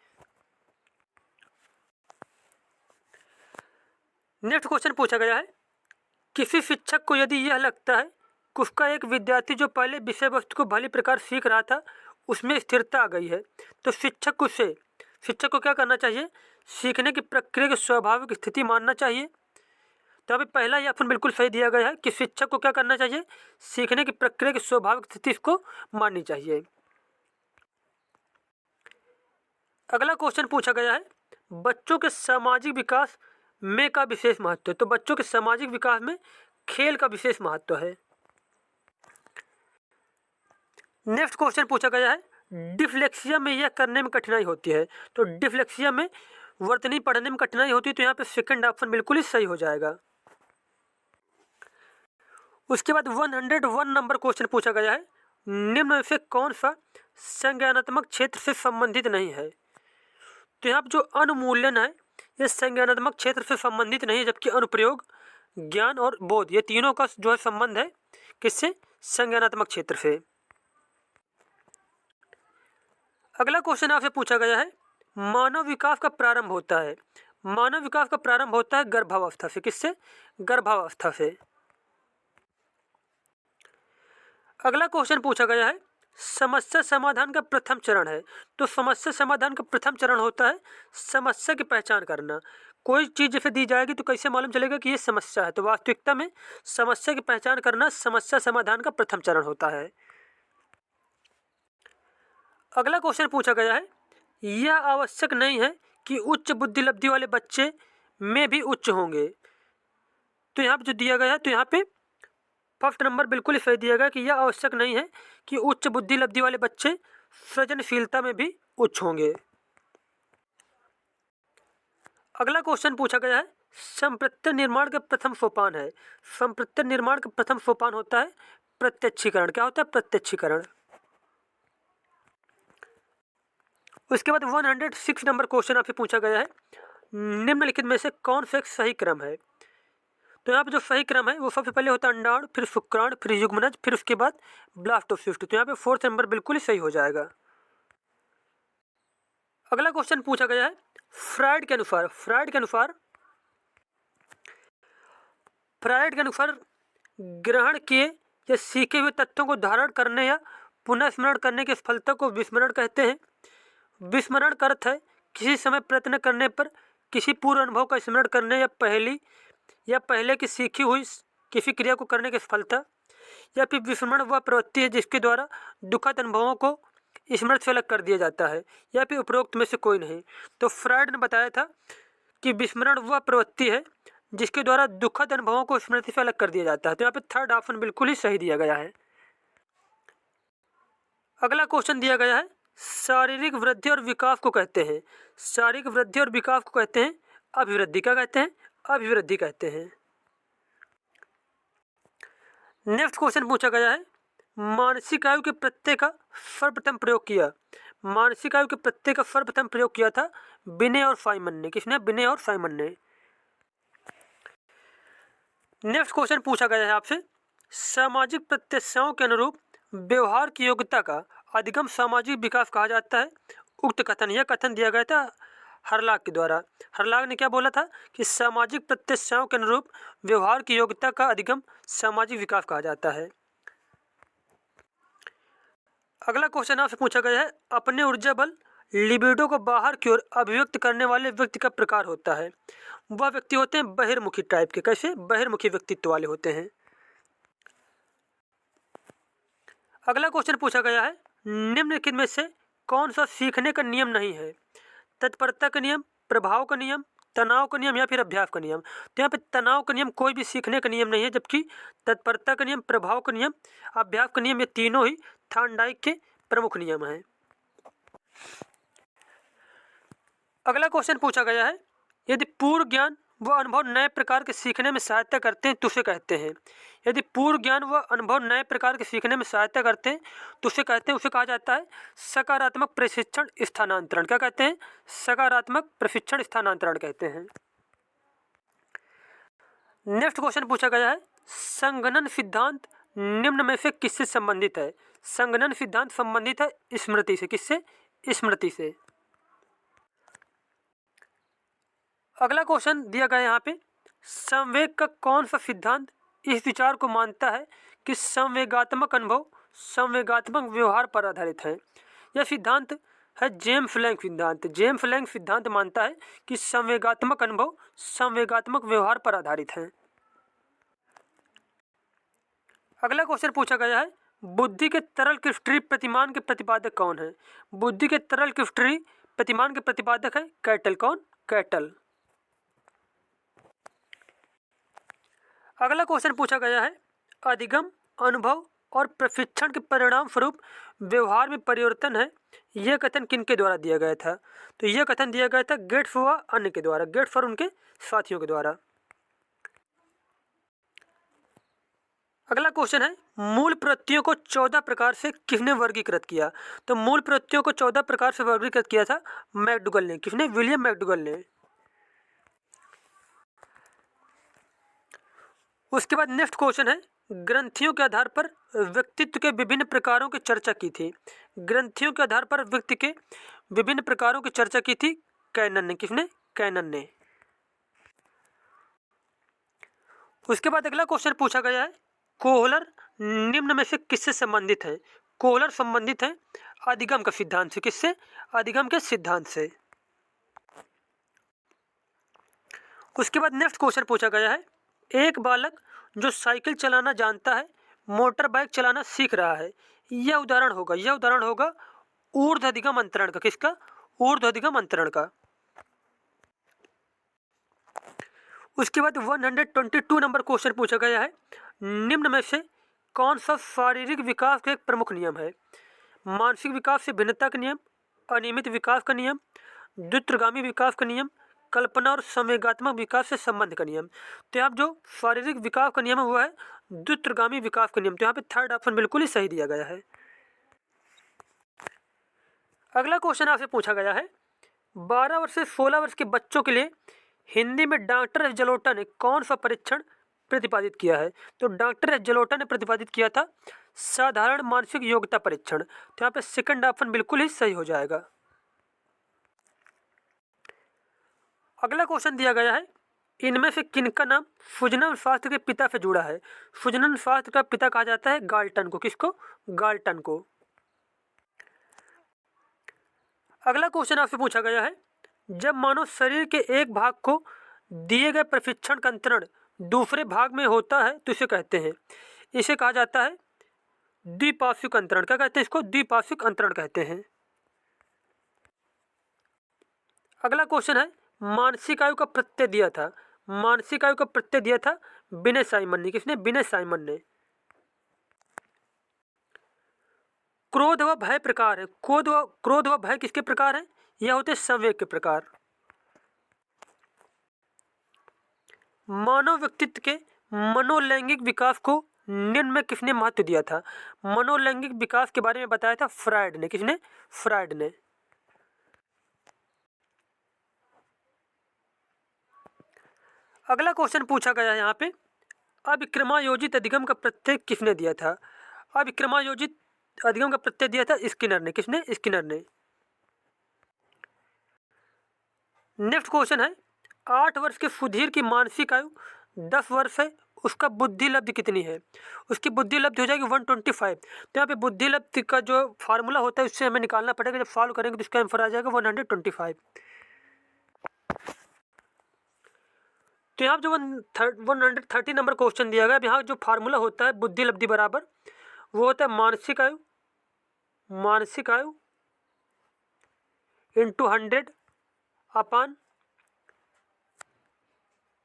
Speaker 1: नेक्स्ट क्वेश्चन पूछा गया है, किसी शिक्षक को यदि यह लगता है कि उसका एक विद्यार्थी जो पहले विषय वस्तु को भली प्रकार सीख रहा था उसमें स्थिरता आ गई है, तो शिक्षक को क्या करना चाहिए? सीखने की प्रक्रिया की स्वाभाविक स्थिति मानना चाहिए। तो अभी पहला ही ऑप्शन बिल्कुल सही दिया गया है कि शिक्षक को क्या करना चाहिए? सीखने की प्रक्रिया की स्वाभाविक स्थिति को माननी चाहिए। अगला क्वेश्चन पूछा गया है, बच्चों के सामाजिक विकास में का विशेष महत्व है। तो बच्चों के सामाजिक विकास में खेल का विशेष महत्व है। नेक्स्ट क्वेश्चन पूछा गया है, डिसलेक्सिया में यह करने में कठिनाई होती है। तो डिसलेक्सिया में वर्तनी पढ़ने में कठिनाई होती है, तो यहाँ पे सेकंड ऑप्शन बिल्कुल ही सही हो जाएगा। उसके बाद 101 नंबर क्वेश्चन पूछा गया है, निम्न में से कौन सा संज्ञानात्मक क्षेत्र से संबंधित नहीं है? तो यहाँ पर जो अनुमूल्यन है ये संज्ञानात्मक क्षेत्र से संबंधित नहीं है, जबकि अनुप्रयोग, ज्ञान और बोध ये तीनों का जो है संबंध है किससे? संज्ञानात्मक क्षेत्र से। अगला क्वेश्चन आपसे पूछा गया है, मानव विकास का प्रारंभ होता है। मानव विकास का प्रारंभ होता है गर्भावस्था से। किससे? गर्भावस्था से। अगला क्वेश्चन पूछा गया है, समस्या समाधान का प्रथम चरण है। तो समस्या समाधान का प्रथम चरण होता है समस्या की पहचान करना। कोई चीज़ जैसे दी जाएगी तो कैसे मालूम चलेगा कि ये समस्या है? तो वास्तविकता में समस्या की पहचान करना समस्या समाधान का प्रथम चरण होता है। अगला क्वेश्चन पूछा गया है, यह आवश्यक नहीं है कि उच्च बुद्धि लब्धि वाले बच्चे में भी उच्च होंगे। तो यहाँ पे जो दिया गया है, तो यहाँ पे फर्स्ट नंबर बिल्कुल ही सही दिया गया कि यह आवश्यक नहीं है कि उच्च बुद्धि लब्धि वाले बच्चे सृजनशीलता में भी उच्च होंगे। अगला क्वेश्चन पूछा गया है, संप्रत्यय निर्माण का प्रथम सोपान है। संप्रत्यय निर्माण का प्रथम सोपान होता है प्रत्यक्षीकरण। क्या होता है? प्रत्यक्षीकरण। उसके बाद 106 नंबर क्वेश्चन आपसे पूछा गया है, निम्नलिखित में से कौन सा एक सही क्रम है? तो यहाँ पे जो सही क्रम है वो सबसे पहले होता है अंडाणु, फिर शुक्राणु, फिर युग्मनज, फिर उसके बाद ब्लास्टोसिस्ट। तो यहाँ पे फोर्थ नंबर बिल्कुल ही सही हो जाएगा। अगला क्वेश्चन पूछा गया है, फ्रायड के अनुसार ग्रहण किए या सीखे हुए तथ्यों को धारण करने या पुनः स्मरण करने की सफलता को विस्मरण कहते हैं। विस्मरण का अर्थ है किसी समय प्रयत्न करने पर किसी पूर्व अनुभव का स्मरण करने या पहले की सीखी हुई किसी क्रिया को करने की सफलता, या फिर विस्मरण वह प्रवृत्ति है जिसके द्वारा दुखद अनुभवों को स्मृति से अलग कर दिया जाता है, या फिर उपरोक्त में से कोई नहीं। तो फ्रायड ने बताया था कि विस्मरण वह प्रवृत्ति है जिसके द्वारा दुखद अनुभवों को स्मृति से अलग कर दिया जाता है। तो यहाँ पे थर्ड ऑप्शन बिल्कुल ही सही दिया गया है। अगला क्वेश्चन दिया गया है, शारीरिक वृद्धि और विकास को कहते हैं। शारीरिक वृद्धि और विकास को कहते हैं अभिवृद्धि। क्या कहते हैं? अभिवृद्धि कहते हैं। नेक्स्ट क्वेश्चन पूछा गया है, मानसिक आयु के प्रत्यय का सर्वप्रथम प्रयोग किया। मानसिक आयु के प्रत्यय का सर्वप्रथम प्रयोग किया था बिने और साइमन ने। किसने? बिने और साइमन ने। नेक्स्ट क्वेश्चन पूछा गया है आपसे, सामाजिक प्रत्याशाओं के अनुरूप व्यवहार की योग्यता का अधिगम सामाजिक विकास कहा जाता है। उक्त कथन, यह कथन दिया गया था हरलाक के द्वारा। हरलाक ने क्या बोला था कि सामाजिक प्रत्याशाओं के अनुरूप व्यवहार की योग्यता का अधिगम सामाजिक विकास कहा जाता है। अगला क्वेश्चन आपसे पूछा गया है, अपने ऊर्जा बल लिबिडो को बाहर की ओर अभिव्यक्त करने वाले व्यक्ति का प्रकार होता है। वह व्यक्ति होते हैं बहिर्मुखी टाइप के। कैसे? बहिर्मुखी व्यक्तित्व वाले होते हैं। अगला क्वेश्चन पूछा गया है, निम्नलिखित में से कौन सा सीखने का नियम नहीं है? तत्परता का नियम, प्रभाव का नियम, तनाव का नियम या फिर अभ्यास का नियम। तो यहाँ पे तनाव का नियम कोई भी सीखने का नियम नहीं है, जबकि तत्परता का नियम, प्रभाव का नियम, अभ्यास का नियम, ये तीनों ही थॉर्नडाइक के प्रमुख नियम हैं। अगला क्वेश्चन पूछा गया है, यदि पूर्व ज्ञान व अनुभव नए प्रकार के सीखने में सहायता करते हैं तो उसे कहते हैं। यदि पूर्व ज्ञान व अनुभव नए प्रकार के सीखने में सहायता करते हैं तो उसे कहते हैं, उसे कहा जाता है सकारात्मक प्रशिक्षण स्थानांतरण। क्या कहते हैं? सकारात्मक प्रशिक्षण स्थानांतरण कहते हैं। नेक्स्ट क्वेश्चन पूछा गया है, संगणन सिद्धांत निम्न में से किससे संबंधित है? संगणन सिद्धांत संबंधित है स्मृति से। किससे? स्मृति से। अगला क्वेश्चन दिया गया यहाँ पे, संवेग का कौन सा सिद्धांत इस विचार को मानता है कि संवेगात्मक अनुभव संवेगात्मक व्यवहार पर आधारित है? यह सिद्धांत है जेम्स लैंग सिद्धांत। जेम्स लैंग सिद्धांत मानता है कि संवेगात्मक अनुभव संवेगात्मक व्यवहार पर आधारित है। अगला क्वेश्चन पूछा गया है, बुद्धि के तरल क्रिस्टलीय प्रतिमान के प्रतिपादक कौन है? बुद्धि के तरल क्रिस्टलीय प्रतिमान के प्रतिपादक है कैटल। कौन? कैटल। अगला क्वेश्चन पूछा गया है, अधिगम, अनुभव और प्रशिक्षण के परिणाम स्वरूप व्यवहार में परिवर्तन है, यह कथन किनके द्वारा दिया गया था? तो यह कथन दिया गया था गेट्स व अन्य के द्वारा, गेट्स और उनके साथियों के द्वारा। अगला क्वेश्चन है, मूल प्रवृत्तियों को 14 प्रकार से किसने वर्गीकृत किया? तो मूल प्रवृत्तियों को 14 प्रकार से वर्गीकृत किया था मैकडूगल ने। किसने? विलियम मैकडूगल ने। उसके बाद नेक्स्ट क्वेश्चन है, ग्रंथियों के आधार पर व्यक्तित्व के विभिन्न प्रकारों की चर्चा की थी। ग्रंथियों के आधार पर व्यक्ति के विभिन्न प्रकारों की चर्चा की थी कैनन ने। किसने? कैनन ने। उसके बाद अगला क्वेश्चन पूछा गया है, कोहलर निम्न में से किससे संबंधित है? कोहलर संबंधित है अधिगम का सिद्धांत से। किससे? अधिगम के सिद्धांत से। उसके बाद नेक्स्ट क्वेश्चन पूछा गया है, एक बालक जो साइकिल चलाना जानता है मोटर बाइक चलाना सीख रहा है, यह उदाहरण होगा ऊर्ध्व अधिगम अंतरण का। किसका? ऊर्ध्व अधिगम अंतरण का। उसके बाद 122 नंबर क्वेश्चन पूछा गया है, निम्न में से कौन सा शारीरिक विकास का एक प्रमुख नियम है? मानसिक विकास से भिन्नता का नियम, अनियमित विकास का नियम, द्रुतगामी विकास का नियम, कल्पना और संवेगात्मक विकास से संबंध का नियम। तो यहाँ जो शारीरिक विकास का नियम हुआ है द्रुतगामी विकास का नियम। तो यहाँ पे थर्ड ऑप्शन बिल्कुल ही सही दिया गया है। अगला क्वेश्चन आपसे पूछा गया है, 12 वर्ष से 16 वर्ष के बच्चों के लिए हिंदी में डॉक्टर एस जलोटा ने कौन सा परीक्षण प्रतिपादित किया है? तो डॉक्टर एस जलोटा ने प्रतिपादित किया था साधारण मानसिक योग्यता परीक्षण। तो यहाँ पे सेकंड ऑप्शन बिल्कुल ही सही हो जाएगा। अगला क्वेश्चन दिया गया है, इनमें से किनका नाम फुजनन शास्त्र के पिता से जुड़ा है? फुजनन शास्त्र का पिता कहा जाता है गाल्टन को। किसको? गाल्टन को। अगला क्वेश्चन आपसे पूछा गया है, जब मानव शरीर के एक भाग को दिए गए प्रशिक्षण का अंतरण दूसरे भाग में होता है तो इसे कहते हैं, इसे कहा जाता है द्विपार्श्विक अंतरण। क्या कहते हैं इसको? द्विपार्श्विक अंतरण कहते हैं। अगला क्वेश्चन है, मानसिक आयु का प्रत्यय दिया था, मानसिक आयु का प्रत्यय दिया था बिने साइमन ने। किसने? बिने साइमन ने। क्रोध व भय प्रकार है, क्रोध व भय किसके प्रकार है? यह होते संवेग के प्रकार। मानव व्यक्तित्व के मनोलैंगिक विकास को निम्न में किसने महत्व दिया था? मनोलैंगिक विकास के बारे में बताया था फ्रायड ने। किसने? फ्रायड ने। अगला क्वेश्चन पूछा गया है यहाँ पे, अभिक्रमायोजित अधिगम का प्रत्यय किसने दिया था? अभिक्रमायोजित अधिगम का प्रत्यय दिया था स्किनर ने। किसने? स्किनर ने। नेक्स्ट क्वेश्चन है, 8 वर्ष के सुधीर की मानसिक आयु 10 वर्ष है, उसका बुद्धि लब्धि कितनी है? उसकी बुद्धि लब्धि हो जाएगी 125। तो यहाँ पे बुद्धि लब्धि का जो फार्मूला होता है उससे हमें निकालना पड़ेगा, जब सॉल्व करेंगे तो इसका आंसर आ जाएगा 125। तो यहाँ जो 130 नंबर क्वेश्चन दिया गया, यहाँ जो फार्मूला होता है बुद्धि लब्धि बराबर वो होता है मानसिक आयु इंटू 100 अपान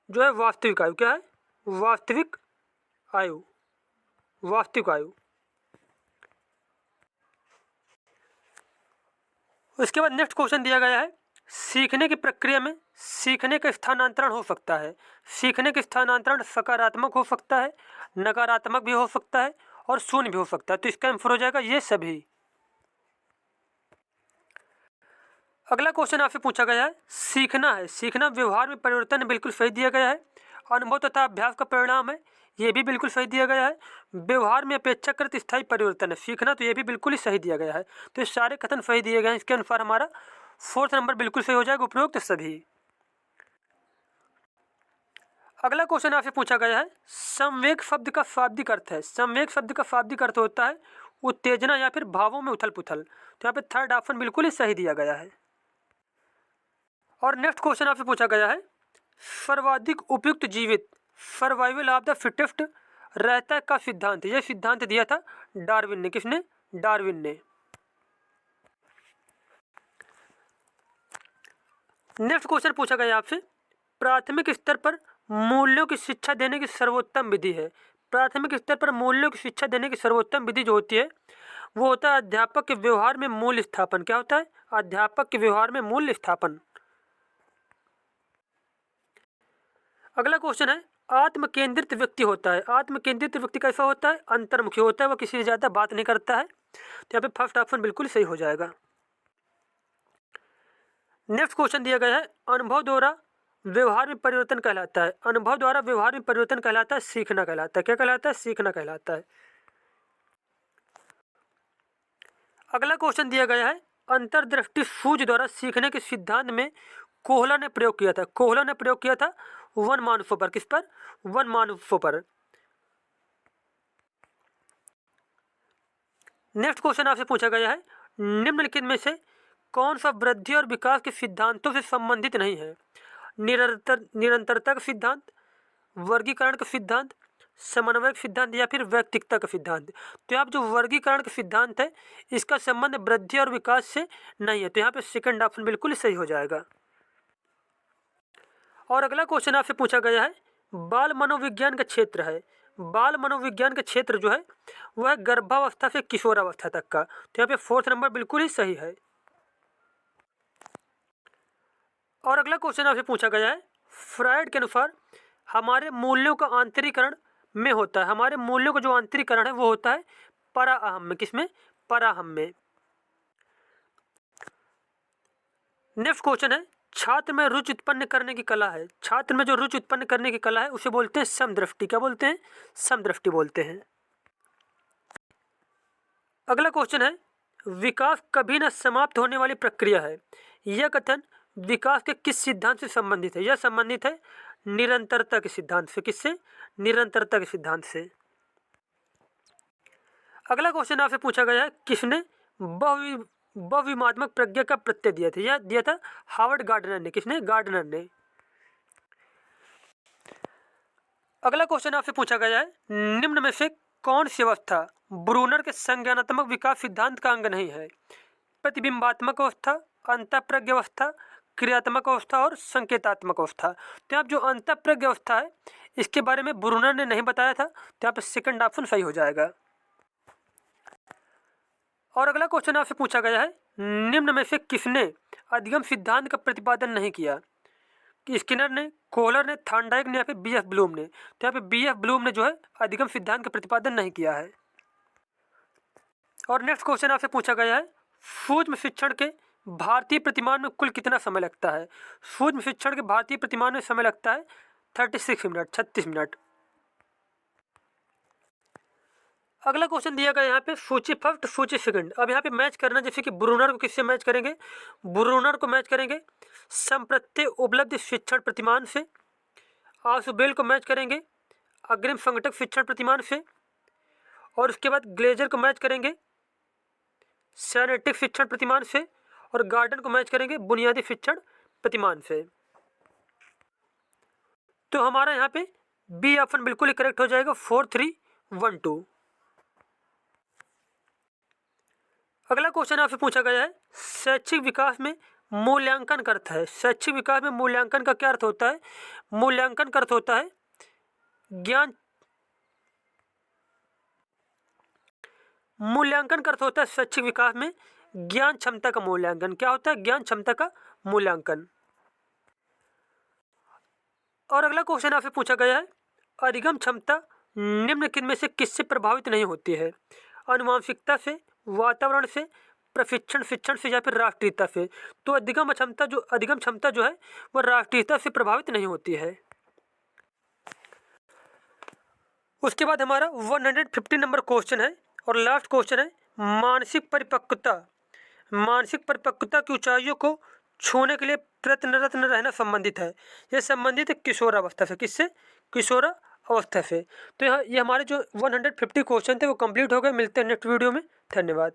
Speaker 1: जो है वास्तविक आयु। क्या है? वास्तविक आयु। उसके बाद नेक्स्ट क्वेश्चन दिया गया है, सीखने की प्रक्रिया में सीखने का स्थानांतरण हो सकता है। सीखने का स्थानांतरण सकारात्मक हो सकता है, नकारात्मक भी हो सकता है और शून्य भी हो सकता है। तो इसका आंसर हो जाएगा ये सभी। अगला क्वेश्चन आपसे पूछा गया है, सीखना व्यवहार में परिवर्तन, बिल्कुल सही दिया गया है। अनुभव तथा अभ्यास का परिणाम है, ये भी बिल्कुल सही दिया गया है। व्यवहार में अपेक्षाकृत स्थायी परिवर्तन है सीखना, तो ये भी बिल्कुल ही सही दिया गया है। तो ये सारे कथन सही दिए गए हैं। इसके अनुसार हमारा 4th नंबर बिल्कुल सही हो जाएगा, उपरोक्त सभी। अगला क्वेश्चन आपसे पूछा गया है, संवेग शब्द का शाब्दिक अर्थ है। संवेग शब्द का शाब्दिक अर्थ होता है उत्तेजना या फिर भावों में उथल पुथल। तो यहाँ पे 3rd ऑप्शन बिल्कुल ही सही दिया गया है। और नेक्स्ट क्वेश्चन आपसे पूछा गया है, सर्वाधिक उपयुक्त जीवित, सर्वाइवल ऑफ द फिटेस्ट रहता का सिद्धांत। यह सिद्धांत दिया था डार्विन ने। किसने? डार्विन ने। नेक्स्ट क्वेश्चन पूछा गया आपसे, प्राथमिक स्तर पर मूल्यों की शिक्षा देने की सर्वोत्तम विधि है। प्राथमिक स्तर पर मूल्यों की शिक्षा देने की सर्वोत्तम विधि जो होती है वो होता है अध्यापक के व्यवहार में मूल्य स्थापन। क्या होता है? अध्यापक के व्यवहार में मूल्य स्थापन। अगला क्वेश्चन है, आत्मकेंद्रित व्यक्ति होता है। आत्मकेंद्रित व्यक्ति कैसा होता है? अंतर्मुखी होता है, वह किसी से ज़्यादा बात नहीं करता है। तो यहाँ पे फर्स्ट ऑप्शन बिल्कुल सही हो जाएगा। नेक्स्ट क्वेश्चन दिया गया है, अनुभव द्वारा व्यवहार में परिवर्तन कहलाता है। अनुभव द्वारा व्यवहार में परिवर्तन कहलाता है सीखना कहलाता है। क्या कहलाता है? सीखना कहलाता है। अगला क्वेश्चन दिया गया है, अंतर्दृष्टि सूझ द्वारा सीखने के सिद्धांत में कोहला ने प्रयोग किया था। कोहला ने प्रयोग किया था वन मानुषों पर। किस पर? वन मानुषों पर। नेक्स्ट क्वेश्चन आपसे पूछा गया है, निम्नलिखित में से कौन सा वृद्धि और विकास के सिद्धांतों से संबंधित नहीं है? निरंतरता का सिद्धांत, वर्गीकरण का सिद्धांत, समन्वय का सिद्धांत या फिर व्यक्तिकता का सिद्धांत। तो यहाँ जो वर्गीकरण का सिद्धांत है इसका संबंध वृद्धि और विकास से नहीं है। तो यहाँ पे सेकंड ऑप्शन बिल्कुल सही हो जाएगा। और अगला क्वेश्चन आपसे पूछा गया है, बाल मनोविज्ञान का क्षेत्र है। बाल मनोविज्ञान का क्षेत्र जो है वह है गर्भावस्था से किशोरावस्था तक का। तो यहाँ पे 4th नंबर बिल्कुल ही सही है। और अगला क्वेश्चन आपसे पूछा गया है, फ्रायड के अनुसार हमारे मूल्यों का आंतरिकरण में होता है। हमारे मूल्यों का जो आंतरिकरण है वो होता है पराअहम में। किसमें? पराअहम में। नेक्स्ट क्वेश्चन है, छात्र में रुचि उत्पन्न करने की कला है। छात्र में जो रुचि उत्पन्न करने की कला है उसे बोलते हैं समदृष्टि। क्या बोलते हैं? समदृष्टि बोलते हैं। अगला क्वेश्चन है, विकास कभी न समाप्त होने वाली प्रक्रिया है। यह कथन विकास के किस सिद्धांत से संबंधित है? यह संबंधित है निरंतरता के सिद्धांत से। किससे? निरंतरता के सिद्धांत से। अगला क्वेश्चन आपसे पूछा गया है, किसने बहुविमात्मक प्रज्ञा का प्रत्यय दिया था? यह दिया था हावर्ड गार्डनर ने। किसने? गार्डनर ने। अगला क्वेश्चन आपसे पूछा गया है, निम्न में से कौन सी अवस्था ब्रूनर के संज्ञानात्मक विकास सिद्धांत का अंग नहीं है? प्रतिबिंबात्मक अवस्था, अंतःप्रज्ञ अवस्था, क्रियात्मक अवस्था और संकेतात्मक अवस्था। तो यहाँ जो अंतःप्रज्ञ अवस्था है इसके बारे में ब्रूनर ने नहीं बताया था। तो यहाँ पे सेकंड ऑप्शन सही हो जाएगा। और अगला क्वेश्चन आपसे पूछा गया है, निम्न में से किसने अधिगम सिद्धांत का प्रतिपादन नहीं किया? कि स्किनर ने, कोहलर ने, थॉर्नडाइक ने या फिर बीएफ ब्लूम ने? तो यहाँ पे बीएफ ब्लूम ने जो है अधिगम सिद्धांत का प्रतिपादन नहीं किया है। और नेक्स्ट क्वेश्चन आपसे पूछा गया है, सूक्ष्म शिक्षण के भारतीय प्रतिमान में कुल कितना समय लगता है? सूक्ष्म शिक्षण के भारतीय प्रतिमान में समय लगता है 36 मिनट, 36 मिनट। अगला क्वेश्चन दिया गया यहाँ पे सूची फर्स्ट सूची सेकंड। अब यहाँ पे मैच करना, जैसे कि ब्रूनर को किससे मैच करेंगे? ब्रूनर को मैच करेंगे संप्रत्यय उपलब्ध शिक्षण प्रतिमान से। आशुबेल को मैच करेंगे अग्रिम संगठक शिक्षण प्रतिमान से। और उसके बाद ग्लेजर को मैच करेंगे सैनेटिक शिक्षण प्रतिमान से। और गार्डन को मैच करेंगे बुनियादी शिक्षण प्रतिमान से। तो हमारा यहाँ पे बी ऑप्शन बिल्कुल ही करेक्ट हो जाएगा, 4, 3, 1, 2। अगला क्वेश्चन आपसे पूछा गया है, शैक्षिक विकास में मूल्यांकन का अर्थ है। शैक्षिक विकास में मूल्यांकन का क्या अर्थ होता है? मूल्यांकन का अर्थ होता है ज्ञान मूल्यांकन का अर्थ होता है शैक्षिक विकास में ज्ञान क्षमता का मूल्यांकन। क्या होता है? ज्ञान क्षमता का मूल्यांकन। और अगला क्वेश्चन आपसे पूछा गया है, अधिगम क्षमता निम्नलिखित में से किससे प्रभावित नहीं होती है? आनुवंशिकता से, वातावरण से, प्रशिक्षण शिक्षण से या फिर राष्ट्रीयता से। तो अधिगम क्षमता जो है वह राष्ट्रीयता से प्रभावित नहीं होती है। उसके बाद हमारा 150 नंबर क्वेश्चन है और लास्ट क्वेश्चन है, मानसिक परिपक्वता। मानसिक परिपक्वता की ऊंचाइयों को छूने के लिए प्रयत्नरत रहना संबंधित है। यह संबंधित है किशोर अवस्था से। किससे? किशोर अवस्था से। तो ये हमारे जो 150 क्वेश्चन थे वो कंप्लीट हो गए। मिलते हैं नेक्स्ट वीडियो में। धन्यवाद।